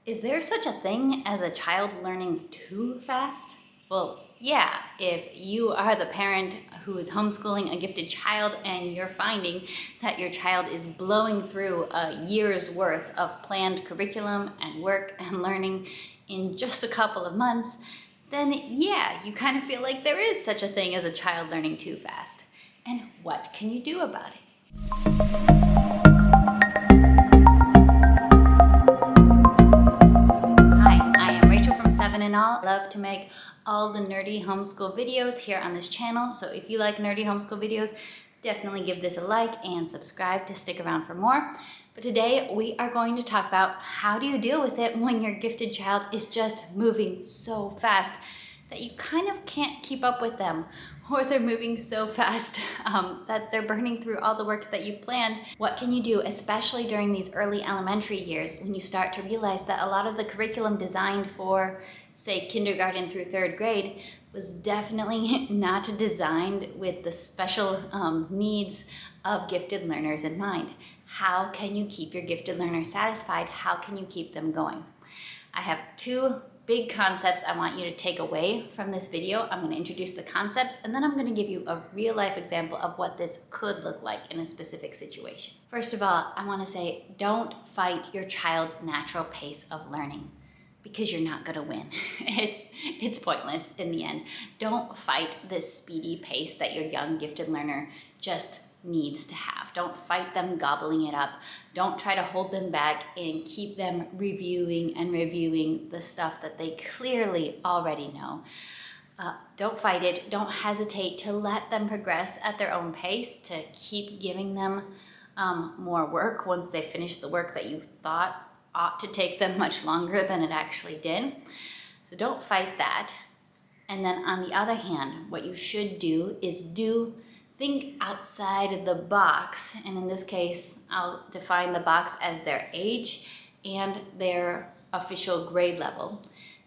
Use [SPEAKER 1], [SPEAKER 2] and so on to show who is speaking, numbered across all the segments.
[SPEAKER 1] Is there such a thing as a child learning too fast? Well, yeah, if you are the parent who is homeschooling a gifted child and you're finding that your child is blowing through a year's worth of planned curriculum and work and learning in just a couple of months, then yeah, you kind of feel like there is such a thing as a child learning too fast. And what can you do about it? I love to make all the nerdy homeschool videos here on this channel. So if you like nerdy homeschool videos, definitely give this a like and subscribe to stick around for more. But today we are going to talk about how do you deal with it when your gifted child is just moving so fast that you kind of can't keep up with them, or they're moving so fast that they're burning through all the work that you've planned. What can you do, especially during these early elementary years when you start to realize that a lot of the curriculum designed for, say, kindergarten through third grade was definitely not designed with the special needs of gifted learners in mind? How can you keep your gifted learners satisfied? How can you keep them going? I have two big concepts I want you to take away from this video. I'm going to introduce the concepts and then I'm going to give you a real life example of what this could look like in a specific situation. First of all, I want to say don't fight your child's natural pace of learning, because you're not going to win. It's pointless in the end. Don't fight this speedy pace that your young gifted learner just needs to have. Don't fight them gobbling it up. Don't try to hold them back and keep them reviewing and reviewing the stuff that they clearly already know. Don't fight it. Don't hesitate to let them progress at their own pace, to keep giving them more work once they finish the work that you thought ought to take them much longer than it actually did. So don't fight that. And then on the other hand, what you should do is think outside the box. And in this case, I'll define the box as their age and their official grade level.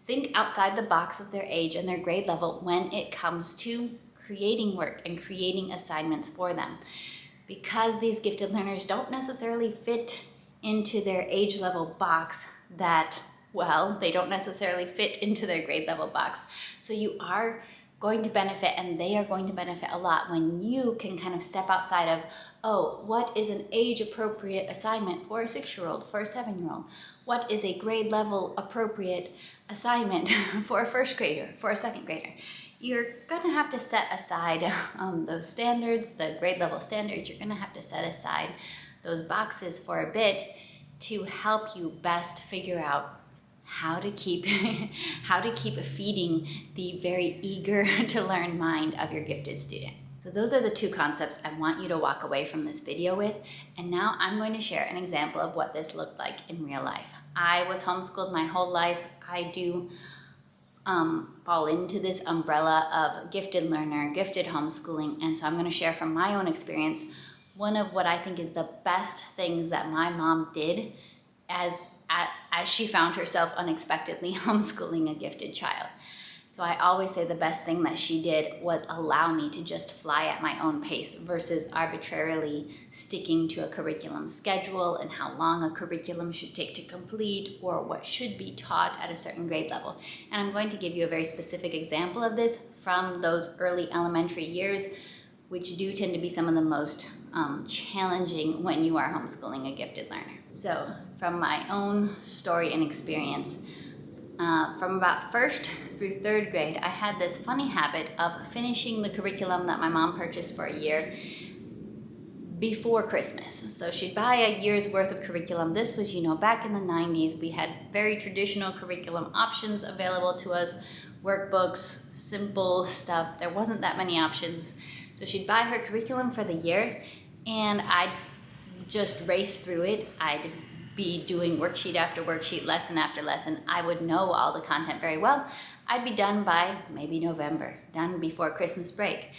[SPEAKER 1] Think outside the box of their age and their grade level when it comes to creating work and creating assignments for them. Because these gifted learners don't necessarily fit into their age level box that, well, they don't necessarily fit into their grade level box. So you are going to benefit, and they are going to benefit a lot when you can kind of step outside of, oh, what is an age appropriate assignment for a 6-year-old, for a 7-year-old? What is a grade level appropriate assignment for a first grader, for a second grader? You're gonna have to set aside those standards, the grade level standards. You're gonna have to set aside those boxes for a bit to help you best figure out how to keep feeding the very eager to learn mind of your gifted student. So those are the two concepts I want you to walk away from this video with. And now I'm going to share an example of what this looked like in real life. I was homeschooled my whole life. I do fall into this umbrella of gifted learner, gifted homeschooling. And so I'm going to share from my own experience one of what I think is the best things that my mom did as she found herself unexpectedly homeschooling a gifted child. So I always say the best thing that she did was allow me to just fly at my own pace versus arbitrarily sticking to a curriculum schedule and how long a curriculum should take to complete or what should be taught at a certain grade level. And I'm going to give you a very specific example of this from those early elementary years, which do tend to be some of the most challenging when you are homeschooling a gifted learner. So from my own story and experience, from about 1st through 3rd grade, I had this funny habit of finishing the curriculum that my mom purchased for a year before Christmas. So she'd buy a year's worth of curriculum. This was, back in the 90s, we had very traditional curriculum options available to us, workbooks, simple stuff. There wasn't that many options. So she'd buy her curriculum for the year and I'd just race through it. I'd be doing worksheet after worksheet, lesson after lesson. I would know all the content very well. I'd be done by maybe November, done before Christmas break.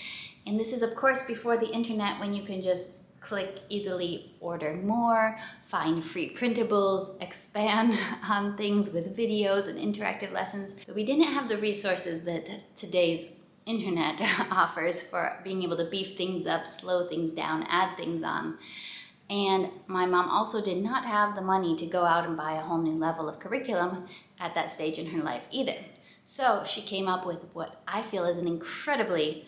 [SPEAKER 1] And this is of course before the internet, when you can just click easily, order more, find free printables, expand on things with videos and interactive lessons. So we didn't have the resources that today's internet offers for being able to beef things up, slow things down, add things on. And my mom also did not have the money to go out and buy a whole new level of curriculum at that stage in her life either. So she came up with what I feel is an incredibly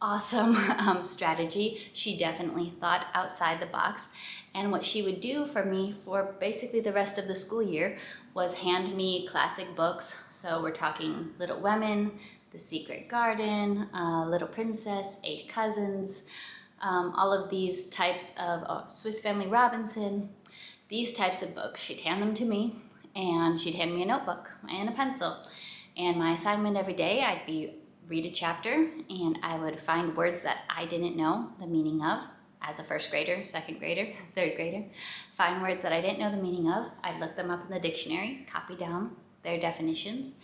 [SPEAKER 1] awesome strategy. She definitely thought outside the box. And what she would do for me for basically the rest of the school year was hand me classic books. So we're talking Little Women, The Secret Garden, Little Princess, Eight Cousins, all of these types of Swiss Family Robinson, these types of books. She'd hand them to me, and she'd hand me a notebook and a pencil. And my assignment every day, I'd be read a chapter, and I would find words that I didn't know the meaning of as a first grader, second grader, third grader. Find words that I didn't know the meaning of. I'd look them up in the dictionary, copy down their definitions,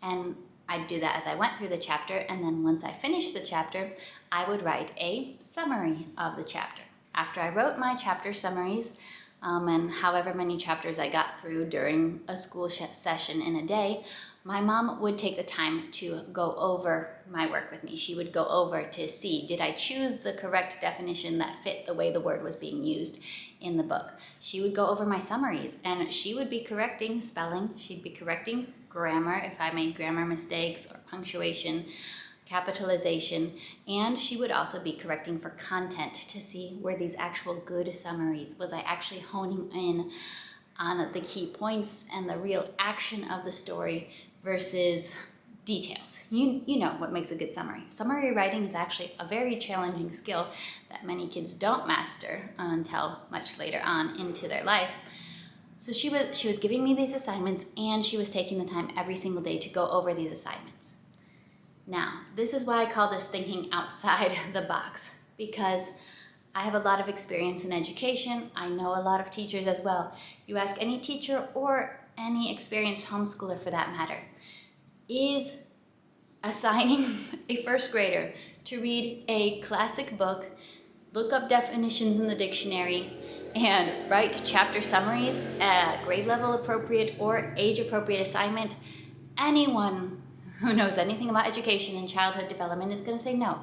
[SPEAKER 1] and I'd do that as I went through the chapter. And then once I finished the chapter, I would write a summary of the chapter. After I wrote my chapter summaries, and however many chapters I got through during a school session in a day, my mom would take the time to go over my work with me. She would go over to see, did I choose the correct definition that fit the way the word was being used in the book? She would go over my summaries, and she would be correcting spelling. She'd be correcting grammar if I made grammar mistakes or punctuation, capitalization, and she would also be correcting for content to see were these actual good summaries. Was I actually honing in on the key points and the real action of the story versus details? You know what makes a good summary. Summary writing is actually a very challenging skill that many kids don't master until much later on into their life. So she was giving me these assignments, and she was taking the time every single day to go over these assignments. Now, this is why I call this thinking outside the box, because I have a lot of experience in education. I know a lot of teachers as well. You ask any teacher or any experienced homeschooler for that matter, is assigning a first grader to read a classic book, look up definitions in the dictionary, and write chapter summaries at grade level appropriate or age appropriate assignment? Anyone who knows anything about education and childhood development is going to say no.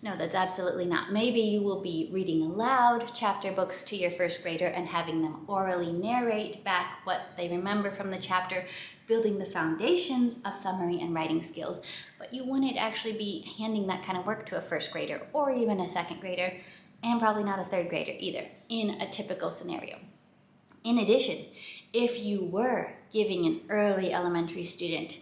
[SPEAKER 1] No, that's absolutely not. Maybe you will be reading aloud chapter books to your first grader and having them orally narrate back what they remember from the chapter, building the foundations of summary and writing skills. But you wouldn't actually be handing that kind of work to a first grader or even a second grader, and probably not a third grader either, in a typical scenario. In addition, if you were giving an early elementary student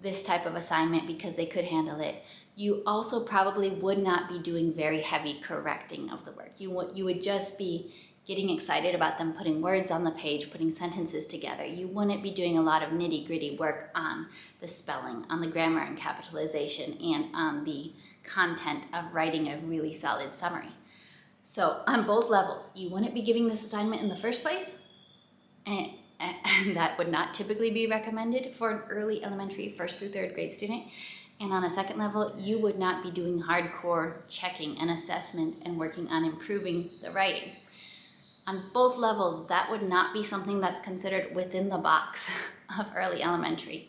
[SPEAKER 1] this type of assignment because they could handle it, you also probably would not be doing very heavy correcting of the work. You would just be getting excited about them putting words on the page, putting sentences together. You wouldn't be doing a lot of nitty-gritty work on the spelling, on the grammar and capitalization, and on the content of writing a really solid summary. So on both levels, you wouldn't be giving this assignment in the first place, and that would not typically be recommended for an early elementary first through third grade student. And on a second level, you would not be doing hardcore checking and assessment and working on improving the writing. On both levels, that would not be something that's considered within the box of early elementary.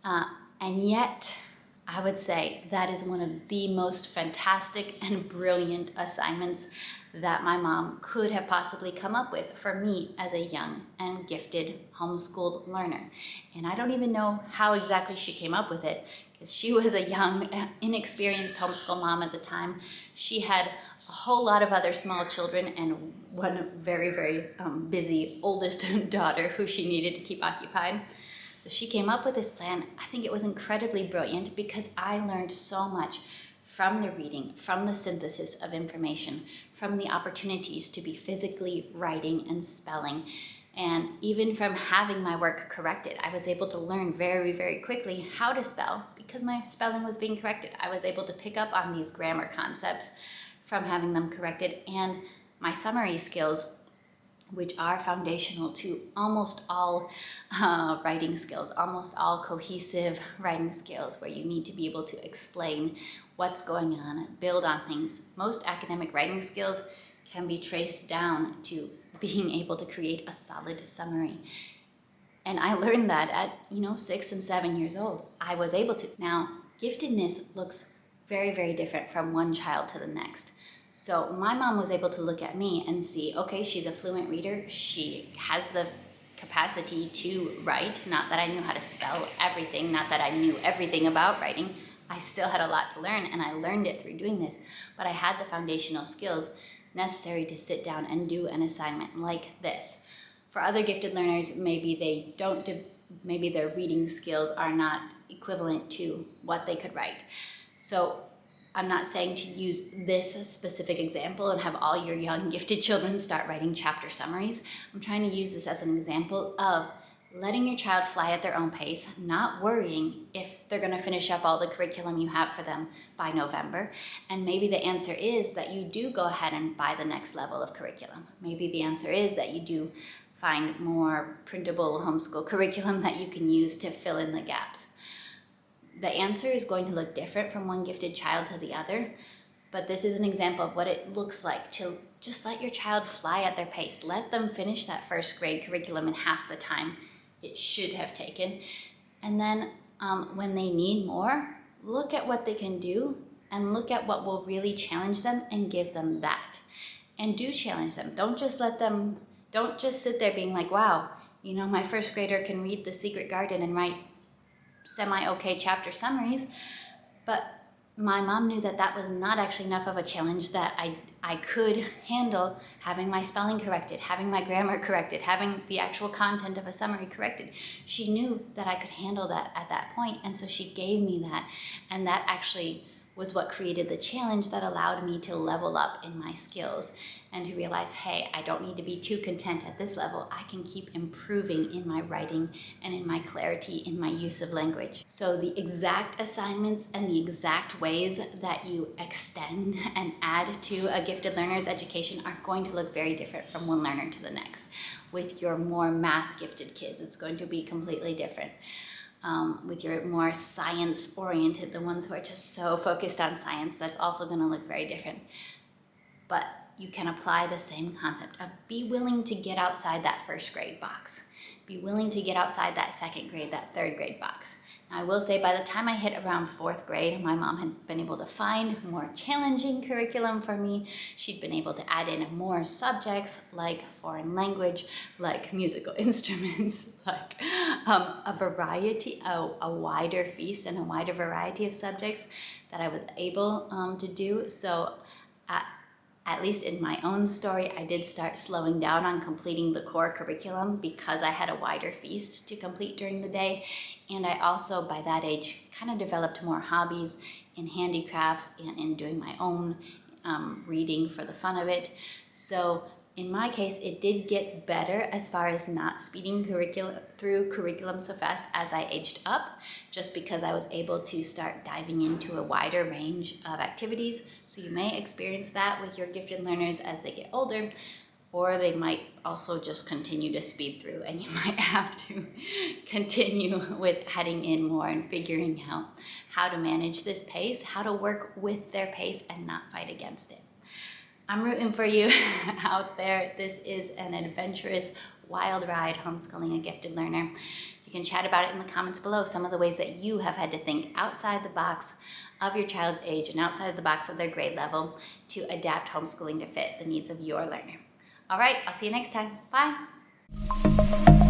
[SPEAKER 1] And yet, I would say that is one of the most fantastic and brilliant assignments that my mom could have possibly come up with for me as a young and gifted homeschooled learner. And I don't even know how exactly she came up with it, because she was a young, inexperienced homeschool mom at the time. She had a whole lot of other small children and one very, very busy oldest daughter who she needed to keep occupied. So she came up with this plan. I think it was incredibly brilliant because I learned so much from the reading, from the synthesis of information, from the opportunities to be physically writing and spelling, and even from having my work corrected. I was able to learn very, very quickly how to spell because my spelling was being corrected. I was able to pick up on these grammar concepts from having them corrected, and my summary skills, which are foundational to almost all writing skills, almost all cohesive writing skills, where you need to be able to explain what's going on, build on things. Most academic writing skills can be traced down to being able to create a solid summary. And I learned that at 6 and 7 years old. I was able to. Now, giftedness looks very, very different from one child to the next. So my mom was able to look at me and see, okay, she's a fluent reader. She has the capacity to write. Not that I knew how to spell everything, not that I knew everything about writing. I still had a lot to learn, and I learned it through doing this. But I had the foundational skills necessary to sit down and do an assignment like this. For other gifted learners, maybe they don't, maybe their reading skills are not equivalent to what they could write. So I'm not saying to use this specific example and have all your young gifted children start writing chapter summaries. I'm trying to use this as an example of letting your child fly at their own pace, not worrying if they're going to finish up all the curriculum you have for them by November. And maybe the answer is that you do go ahead and buy the next level of curriculum. Maybe the answer is that you do find more printable homeschool curriculum that you can use to fill in the gaps. The answer is going to look different from one gifted child to the other, but this is an example of what it looks like to just let your child fly at their pace. Let them finish that first grade curriculum in half the time it should have taken. And then when they need more, look at what they can do and look at what will really challenge them and give them that. And do challenge them. Don't just sit there being like, wow, you know, my first grader can read The Secret Garden and write semi-okay chapter summaries. But my mom knew that that was not actually enough of a challenge that I could handle having my spelling corrected, having my grammar corrected, having the actual content of a summary corrected. She knew that I could handle that at that point, and so she gave me that. And that actually was what created the challenge that allowed me to level up in my skills and to realize, hey, I don't need to be too content at this level. I can keep improving in my writing and in my clarity in my use of language. So the exact assignments and the exact ways that you extend and add to a gifted learner's education are going to look very different from one learner to the next. With your more math gifted kids, it's going to be completely different. With your more science-oriented, the ones who are just so focused on science, that's also going to look very different. But you can apply the same concept of be willing to get outside that first grade box. Be willing to get outside that second grade, that third grade box. Now, I will say by the time I hit around fourth grade, my mom had been able to find more challenging curriculum for me. She'd been able to add in more subjects like foreign language, like musical instruments, like a wider feast and a wider variety of subjects that I was able to do. So at least in my own story, I did start slowing down on completing the core curriculum because I had a wider feast to complete during the day. And I also, by that age, kind of developed more hobbies in handicrafts and in doing my own reading for the fun of it. So in my case, it did get better as far as not speeding through curriculum so fast as I aged up, just because I was able to start diving into a wider range of activities. So you may experience that with your gifted learners as they get older, or they might also just continue to speed through, and you might have to continue with heading in more and figuring out how to manage this pace, how to work with their pace and not fight against it. I'm rooting for you out there. This is an adventurous, wild ride homeschooling a gifted learner. You can chat about it in the comments below, some of the ways that you have had to think outside the box of your child's age and outside the box of their grade level to adapt homeschooling to fit the needs of your learner. All right, I'll see you next time. Bye.